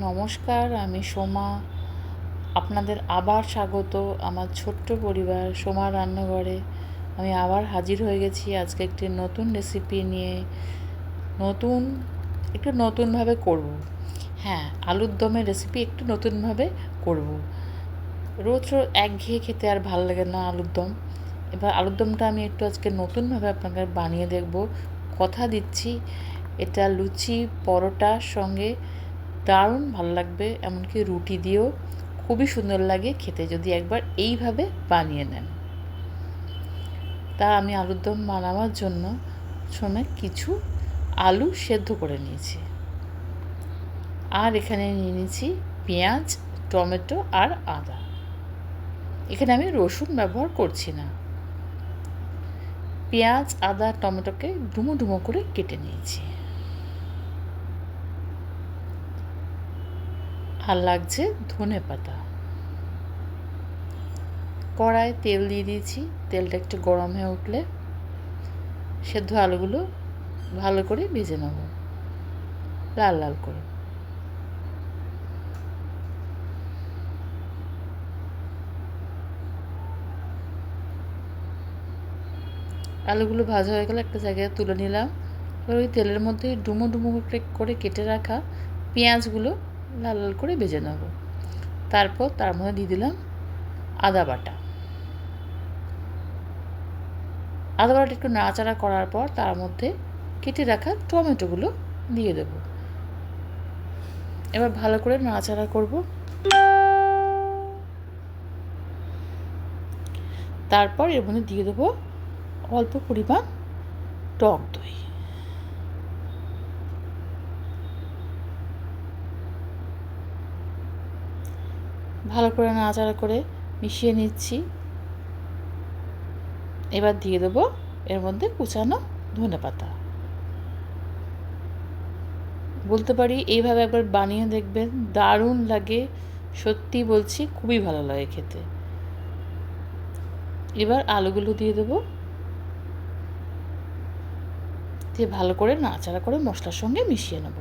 নমস্কার, আমি সোমা। আপনাদের আবার স্বাগত আমার ছোট্ট পরিবার সোমা রান্নাঘরে। আমি আবার হাজির হয়ে গেছি আজকে একটি নতুন রেসিপি নিয়ে। একটু নতুনভাবে করব। হ্যাঁ, আলুর দমের রেসিপি একটু নতুনভাবে করব। রোজ রোজ একঘেয়ে খেতে আর ভালো লাগে না আলুর দম। এবার আলুর দমটা আমি একটু আজকে নতুনভাবে আপনাকে বানিয়ে দেখব। কথা দিচ্ছি, এটা লুচি পরোটার সঙ্গে দারুণ ভালো লাগবে, এমনকি রুটি দিয়েও খুবই সুন্দর লাগে খেতে যদি একবার এইভাবে বানিয়ে নেন। তা আমি আলুর দম বানাবার জন্য সময় কিছু আলু সেদ্ধ করে নিয়েছি, আর এখানে নিয়ে নিয়েছি পেঁয়াজ, টমেটো আর আদা। এখানে আমি রসুন ব্যবহার করছি না। পেঁয়াজ, আদা, টমেটোকে ডুমো ডুমো করে কেটে নিয়েছি। আর লাগছে ধনেপাতা। কড়ায় তেল দিয়ে দিয়েছি, তেলটা একটু গরম হয়ে উঠলে সেদ্ধ আলুগুলো ভালো করে ভেজে নেব, লাল লাল করে। আলুগুলো ভাজা হয়ে গেলে একটা জায়গায় তুলে নিলাম। এবার ওই তেলের মধ্যে ডুমো ডুমো করে কেটে রাখা পেঁয়াজগুলো লাল লাল করে ভেজে নেব। তারপর তার মধ্যে দিয়ে দিলাম আদা বাটা। আদা বাটা একটু নাড়াচাড়া করার পর তার মধ্যে কেটে রাখা টমেটোগুলো দিয়ে দেব। এবার ভালো করে নাড়াচাড়া করব। তারপর এর মধ্যে দিয়ে দেবো অল্প পরিমাণ টক দই। ভালো করে নাড়াচাড়া করে মিশিয়ে নিচ্ছি। এবার দিয়ে দেবো এর মধ্যে কুচানো ধনেপাতা। বলতে পারি এইভাবে একবার বানিয়ে দেখবেন, দারুণ লাগে, সত্যি বলছি, খুবই ভালো লাগে খেতে। এবার আলুগুলো দিয়ে দেবো, দিয়ে ভালো করে নাড়াচাড়া করে মশলার সঙ্গে মিশিয়ে নেব।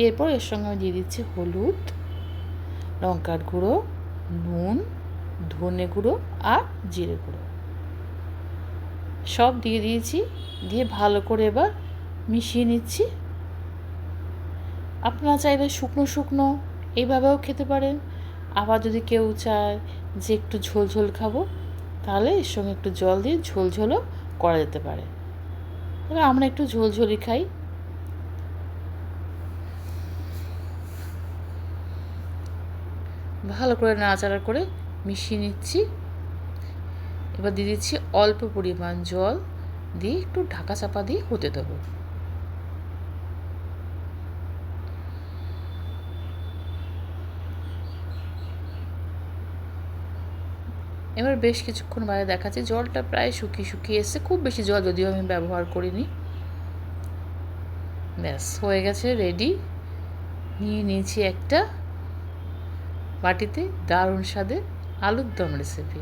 এরপর এর সঙ্গে আমি দিয়ে দিচ্ছি হলুদ, লঙ্কার গুঁড়ো, নুন, ধনে গুঁড়ো আর জিরে গুঁড়ো সব দিয়ে দিয়েছি। দিয়ে ভালো করে এবার মিশিয়ে নিচ্ছি। আপনারা চাইলে শুকনো শুকনো এইভাবেও খেতে পারেন। আবার যদি কেউ চায় যে একটু ঝোল ঝোল খাবো, তাহলে এর সঙ্গে একটু জল দিয়ে ঝোল ঝোলও করা যেতে পারে। তবে আমরা একটু ঝোল ঝোলই খাই। ভালো করে নাড়াচাড়া করে মিশিয়ে নিচ্ছি। এবার দিয়ে দিচ্ছি অল্প পরিমাণ জল, দিয়ে একটু ঢাকা চাপা দিয়ে হতে দেবো। এবার বেশ কিছুক্ষণ বাদে দেখাচ্ছি জলটা প্রায় শুকিয়ে শুকিয়ে এসছে, খুব বেশি জল যদিও আমি ব্যবহার করিনি। ব্যাস হয়ে গেছে, রেডি। নিয়ে নিয়েছি একটা বাটিতে দারুণ স্বাদের আলুর দম রেসিপি।